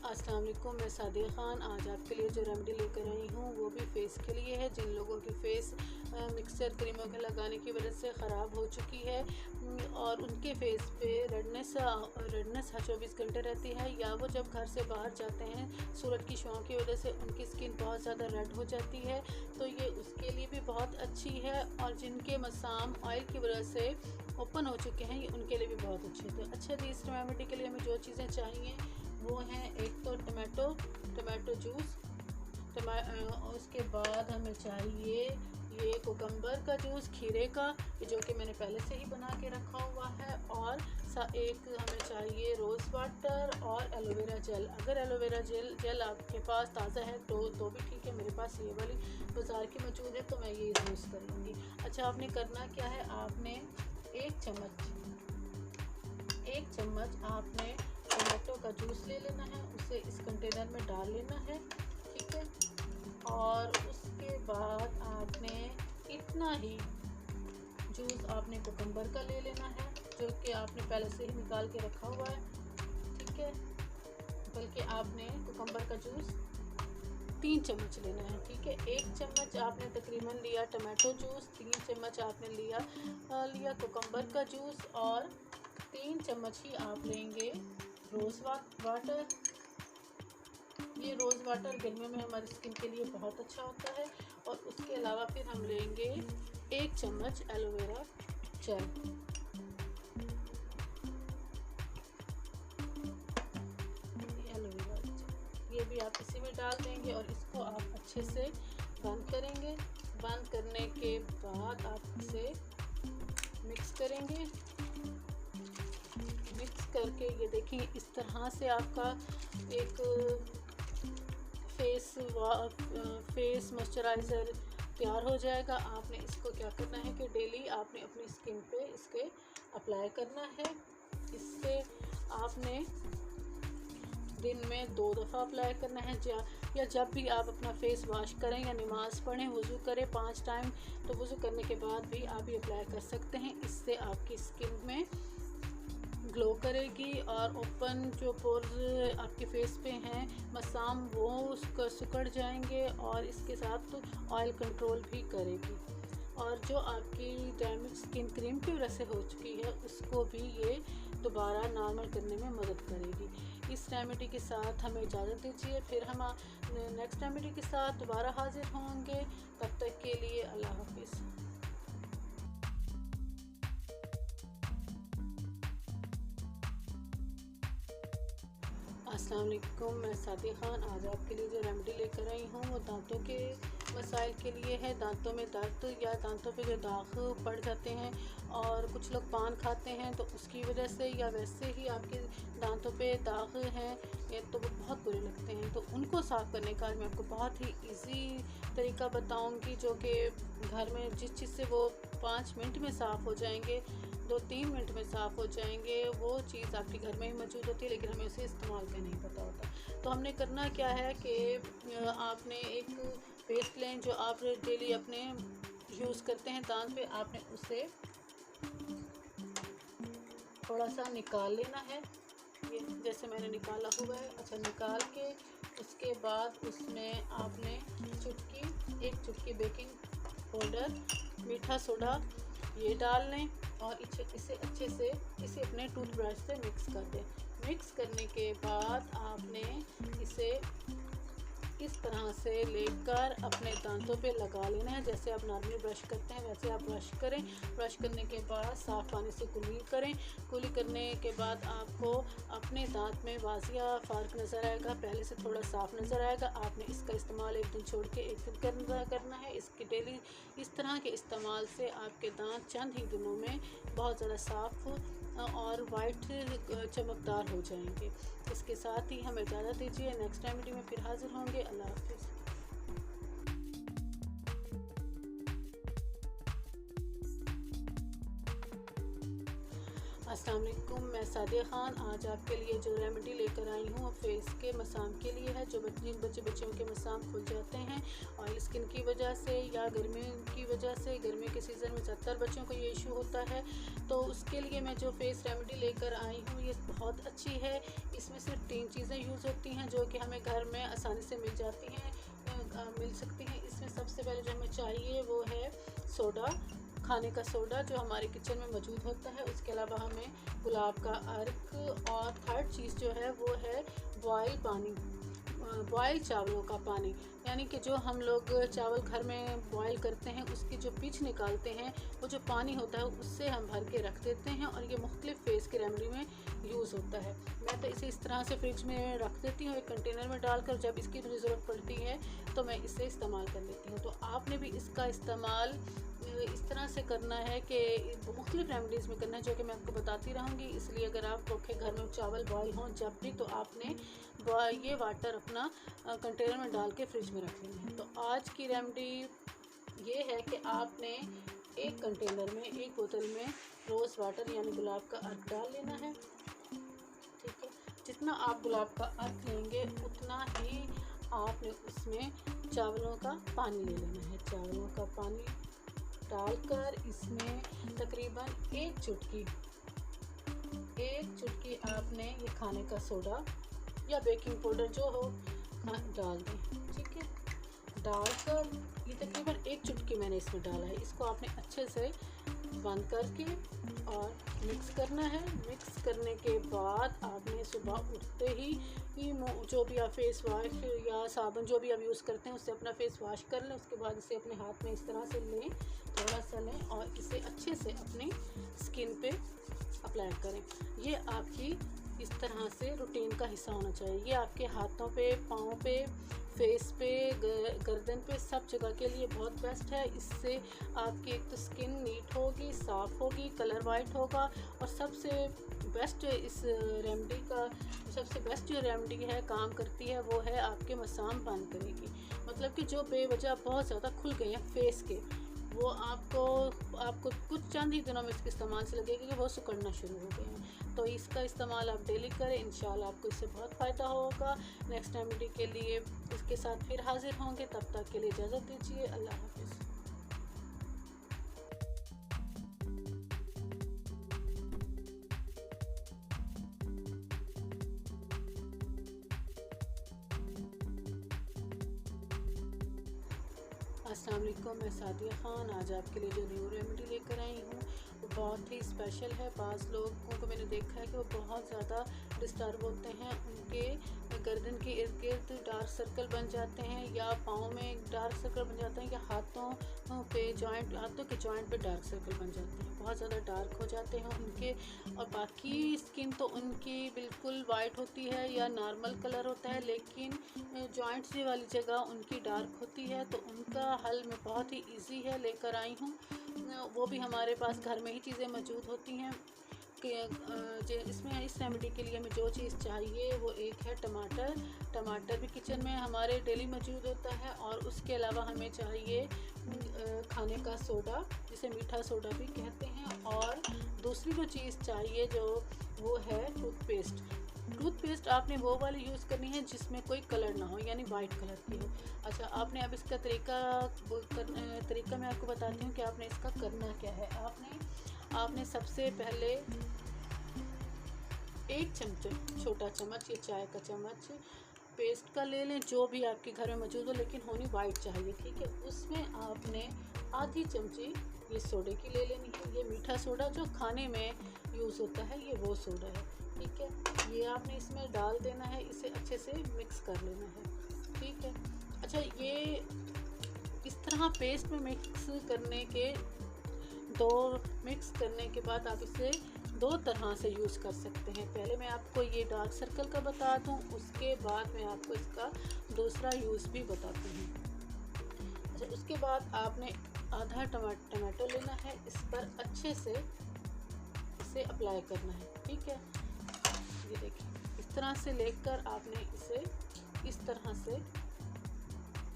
अस्सलाम वालेकुम, मैं सादिया ख़ान आज आपके लिए जो रेमेडी लेकर आई हूँ वो भी फ़ेस के लिए है। जिन लोगों की फ़ेस मिक्सचर क्रीमों के लगाने की वजह से ख़राब हो चुकी है और उनके फ़ेस पे रेडनेस 24 घंटे रहती है, या वो जब घर से बाहर जाते हैं सूरज की छाँव की वजह से उनकी स्किन बहुत ज़्यादा रेड हो जाती है, तो ये उसके लिए भी बहुत अच्छी है। और जिनके मसाम ऑयल की वजह से ओपन हो चुके हैं, ये उनके लिए भी बहुत अच्छी है। तो अच्छा जी, इस रेमेडी के लिए हमें जो चीज़ें चाहिए वो हैं, एक तो टमाटो जूस, उसके बाद हमें चाहिए ये कुकम्बर का जूस, खीरे का, जो कि मैंने पहले से ही बना के रखा हुआ है, और एक हमें चाहिए रोज़ वाटर और एलोवेरा जेल। अगर एलोवेरा जेल आपके पास ताज़ा है तो भी ठीक है, मेरे पास ये वाली बाज़ार की मौजूद है तो मैं ये यूज़ करूँगी। अच्छा, आपने करना क्या है, आपने एक चम्मच आपने टमाटो का जूस ले लेना है, उसे इस कंटेनर में डाल लेना है, ठीक है। और उसके बाद आपने इतना ही जूस आपने कुकम्बर का ले लेना है, जो कि आपने पहले से ही निकाल के रखा हुआ है, ठीक है। बल्कि आपने कुकम्बर का जूस 3 चम्मच लेना है, ठीक है। 1 चम्मच आपने तकरीबन लिया टमाटो जूस, 3 चम्मच आपने लिया कुकम्बर का जूस, और 3 चम्मच ही आप लेंगे रोज़ वाटर। ये रोज़ वाटर गर्मियों में हमारी स्किन के लिए बहुत अच्छा होता है। और उसके अलावा फिर हम लेंगे 1 चम्मच एलोवेरा जेल, ये भी आप इसी में डाल देंगे और इसको आप अच्छे से बंद करेंगे। बंद करने के बाद आप इसे मिक्स करेंगे। मिक्स करके ये देखिए, इस तरह से आपका एक फेस मॉइस्चराइज़र तैयार हो जाएगा। आपने इसको क्या करना है कि डेली आपने अपनी स्किन पे इसके अप्लाई करना है। इससे आपने दिन में 2 दफ़ा अप्लाई करना है, या जब भी आप अपना फेस वॉश करें या नमाज़ पढ़ें, वज़ू करें 5 टाइम, तो वज़ू करने के बाद भी आप ये अप्लाई कर सकते हैं। इससे आपकी स्किन में ग्लो करेगी और ओपन जो पोर्स आपके फेस पे हैं मसाम वो उसका सिकुड़ जाएंगे, और इसके साथ तो ऑयल कंट्रोल भी करेगी। और जो आपकी डैमेज स्किन क्रीम की वजह से हो चुकी है उसको भी ये दोबारा नॉर्मल करने में मदद करेगी। इस रेमेडी के साथ हमें इजाज़त दीजिए, फिर हम नेक्स्ट रेमेडी के साथ दोबारा हाजिर होंगे। तब तक के लिए अल्लाह हाफिज़। अस्सलाम वालेकुम, मैं सादिया ख़ान आज आपके लिए जो रेमेडी लेकर आई हूँ वो दांतों के मसाइल के लिए है। दांतों में दर्द या दांतों पे जो दाग पड़ जाते हैं, और कुछ लोग पान खाते हैं तो उसकी वजह से, या वैसे ही आपके दांतों पे दाग हैं ये तो वो बहुत बुरे लगते हैं, तो उनको साफ़ करने का मैं आपको बहुत ही इजी तरीका बताऊंगी, जो कि घर में जिस चीज़ से वो 5 मिनट में साफ़ हो जाएंगे, 2-3 मिनट में साफ़ हो जाएंगे, वो चीज़ आपके घर में ही मौजूद होती है, लेकिन हमें उसे इस्तेमाल का नहीं पता होता। तो हमने करना क्या है कि आपने एक पेस्ट लें जो आप डेली अपने यूज़ करते हैं दांत पे, आपने उसे थोड़ा सा निकाल लेना है, ये जैसे मैंने निकाला हुआ है। अच्छा, निकाल के उसके बाद उसमें आपने एक चुटकी बेकिंग पाउडर, मीठा सोडा ये डाल लें, और इसे अच्छे से अपने टूथब्रश से मिक्स कर दें। मिक्स करने के बाद आपने इसे इस तरह से लेकर अपने दांतों पे लगा लेना है। जैसे आप नॉर्मली ब्रश करते हैं वैसे आप ब्रश करें। ब्रश करने के बाद साफ़ पानी से कुली करें। कुली करने के बाद आपको अपने दांत में वाजिया फ़र्क नज़र आएगा, पहले से थोड़ा साफ़ नज़र आएगा। आपने इसका इस्तेमाल एक दिन छोड़ के एक दिन करना है। इसके डेली इस तरह के इस्तेमाल से आपके दांत चंद ही दिनों में बहुत ज़्यादा साफ़ और वाइट चमकदार हो जाएंगे। इसके साथ ही हमें इजाज़त दीजिए, नेक्स्ट रेमेडी में फिर हाजिर होंगे। अल्लाह हाफिज़। अस्सलाम वालेकुम, मैं सादिया ख़ान आज आपके लिए जो रेमेडी लेकर आई हूँ फेस के मसाम के लिए है। जिन बच्चों के मसाम खुल जाते हैं ऑयल स्किन की वजह से या गर्मी की वजह से, गर्मी के सीज़न में ज़्यादातर बच्चों को ये इशू होता है, तो उसके लिए मैं जो फेस रेमेडी लेकर आई हूँ ये बहुत अच्छी है। इसमें सिर्फ 3 चीज़ें यूज़ होती हैं जो कि हमें घर में आसानी से मिल जाती हैं, मिल सकती हैं। इसमें सबसे पहले जो हमें चाहिए वो है सोडा, खाने का सोडा जो हमारे किचन में मौजूद होता है। उसके अलावा हमें गुलाब का अर्क, और थर्ड चीज़ जो है वो है बॉयल पानी, बॉयल चावलों का पानी, यानी कि जो हम लोग चावल घर में बॉयल करते हैं उसकी जो पिच निकालते हैं, वो जो पानी होता है उससे हम भर के रख देते हैं, और ये मुख्तलिफ फेस की रेमेडी में यूज़ होता है। मैं तो इसे इस तरह से फ्रिज में रख देती हूँ, एक कंटेनर में डालकर, जब इसकी मुझे ज़रूरत पड़ती है तो मैं इसे इस्तेमाल कर लेती हूँ। तो आपने भी इसका इस्तेमाल इस तरह से करना है कि मुख्तलिफ रेमेडीज़ में करना है, जो कि मैं आपको बताती रहूँगी। इसलिए अगर आपके घर में चावल बॉयल हों जब भी, तो आपने ये वाटर अपना कंटेनर में डाल के फ्रिज में रख लेना है। तो आज की रेमेडी ये है कि आपने एक कंटेनर में, एक बोतल में रोज़ वाटर यानी गुलाब का अर्क डाल लेना है। ठीक है, जितना आप गुलाब का अर्क लेंगे उतना ही आपने उसमें चावलों का पानी ले लेना है। चावलों का पानी डालकर इसमें तकरीबन एक चुटकी आपने ये खाने का सोडा या बेकिंग पाउडर जो हो डाल दें। ठीक है, डालकर ये तकरीबन एक चुटकी मैंने इसमें डाला है। इसको आपने अच्छे से बंद करके और मिक्स करना है। मिक्स करने के बाद आपने सुबह उठते ही जो भी आप फेस वॉश या साबुन जो भी आप यूज़ करते हैं उससे अपना फेस वॉश कर लें। उसके बाद इसे अपने हाथ में इस तरह से लें, थोड़ा सा लें, और इसे अच्छे से अपनी स्किन पे अप्लाई करें। ये आपकी इस तरह से रूटीन का हिस्सा होना चाहिए। ये आपके हाथों पे, पाँव पे, फेस पे, गर्दन पे, सब जगह के लिए बहुत बेस्ट है। इससे आपकी एक तो स्किन नीट होगी, साफ़ होगी, कलर वाइट होगा, और सबसे बेस्ट इस रेमेडी का सबसे बेस्ट जो रेमेडी है काम करती है वो है आपके मसाम बंद करेगी। मतलब कि जो बेवजह बहुत ज़्यादा खुल गए हैं फेस के, वो आपको कुछ चंद ही दिनों में इसके इस्तेमाल से लगेगा कि वो सिकुड़ना शुरू हो गए हैं। तो इसका इस्तेमाल आप डेली करें, इंशाल्लाह आपको इससे बहुत फ़ायदा होगा। नेक्स्ट रेमेडी के लिए इसके साथ फिर हाजिर होंगे, तब तक के लिए इजाज़त दीजिए। अल्लाह हाफ़िज़। अस्सलाम वालेकुम, मैं सादिया ख़ान आज आपके लिए जो न्यू रेमेडी लेकर आई हूँ वो बहुत ही स्पेशल है। बाज़ लोगों को मैंने देखा है कि वो बहुत ज़्यादा डिस्टर्ब होते हैं, उनके गर्दन के इर्द गिर्द डार्क सर्कल बन जाते हैं, या पाँव में डार्क सर्कल बन जाते हैं, या हाथों के जॉइंट पे डार्क सर्कल बन जाते हैं, बहुत ज़्यादा डार्क हो जाते हैं उनके। और बाकी स्किन तो उनकी बिल्कुल वाइट होती है या नॉर्मल कलर होता है, लेकिन जॉइंट्स वाली जगह उनकी डार्क होती है। तो उनका हल मैं बहुत ही इजी है लेकर आई हूँ, वो भी हमारे पास घर में ही चीज़ें मौजूद होती हैं। कि इसमें इस रेमेडी के लिए हमें जो चीज़ चाहिए वो एक है टमाटर। टमाटर भी किचन में हमारे डेली मौजूद होता है, और उसके अलावा हमें चाहिए खाने का सोडा, जिसे मीठा सोडा भी कहते हैं, और दूसरी जो चीज़ चाहिए जो वो है टूथपेस्ट। टूथपेस्ट आपने वो वाली यूज़ करनी है जिसमें कोई कलर ना हो, यानी वाइट कलर की हो। अच्छा, आपने अब इसका तरीका मैं आपको बताती हूँ कि आपने इसका करना क्या है। आपने सबसे पहले एक चमचा, छोटा चम्मच या चाय का चम्मच पेस्ट का ले लें, जो भी आपके घर में मौजूद हो, लेकिन होनी वाइट चाहिए। ठीक है, उसमें आपने आधी चमची ये सोडे की ले लेनी है। ये मीठा सोडा जो खाने में यूज़ होता है, ये वो सोडा है। ठीक है, ये आपने इसमें डाल देना है, इसे अच्छे से मिक्स कर लेना है। ठीक है, अच्छा, ये इस तरह पेस्ट में मिक्स करने के बाद आप इसे दो तरह से यूज़ कर सकते हैं। पहले मैं आपको ये डार्क सर्कल का बता दूं, उसके बाद मैं आपको इसका दूसरा यूज़ भी बताती हूँ। अच्छा, उसके बाद आपने आधा टमाटो लेना है, इस पर अच्छे से इसे अप्लाई करना है। ठीक है, ये देखिए, इस तरह से लेकर आपने इसे इस तरह से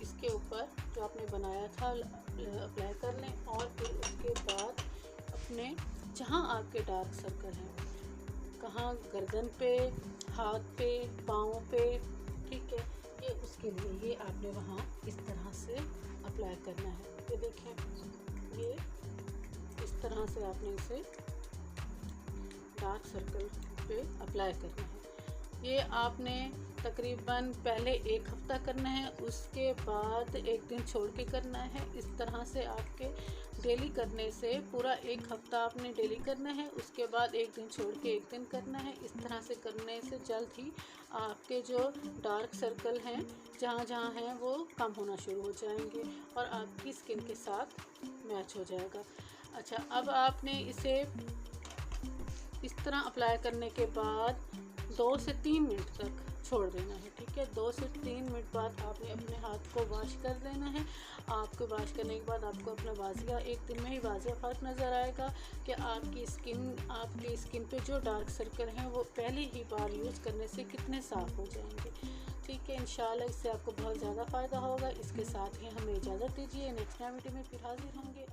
इसके ऊपर जो आपने बनाया था अप्लाई कर लें, और फिर उसके बाद अपने जहाँ आपके डार्क सर्कल हैं, कहाँ गर्दन पे, हाथ पे, पाँव पे, ठीक है, ये उसके लिए ये आपने वहाँ इस तरह से अप्लाई करना है। ये देखें, ये इस तरह से आपने इसे डार्क सर्कल पे अप्लाई करना है। ये आपने तकरीबन पहले 1 हफ़्ता करना है, उसके बाद 1 दिन छोड़ के करना है। इस तरह से आपके डेली करने से पूरा 1 हफ़्ता आपने डेली करना है, उसके बाद 1 दिन छोड़ के 1 दिन करना है। इस तरह से करने से जल्द ही आपके जो डार्क सर्कल हैं जहाँ जहाँ हैं वो कम होना शुरू हो जाएंगे और आपकी स्किन के साथ मैच हो जाएगा। अच्छा, अब आपने इसे इस तरह अप्लाई करने के बाद 2 से 3 मिनट तक छोड़ देना है। ठीक है, 2 से 3 मिनट बाद आपने अपने हाथ को वॉश कर देना है। आपको वॉश करने के बाद आपको अपना वाजिया 1 दिन में ही वाजिया फ़र्क नज़र आएगा कि आपकी स्किन पे जो डार्क सर्कल हैं वो पहले ही बार यूज़ करने से कितने साफ़ हो जाएंगे। ठीक है, इंशाल्लाह इससे आपको बहुत ज़्यादा फ़ायदा होगा। इसके साथ ही हमें इजाज़त दीजिए, नेक्स्ट टाइम वीडियो में फिर हाज़िर होंगे।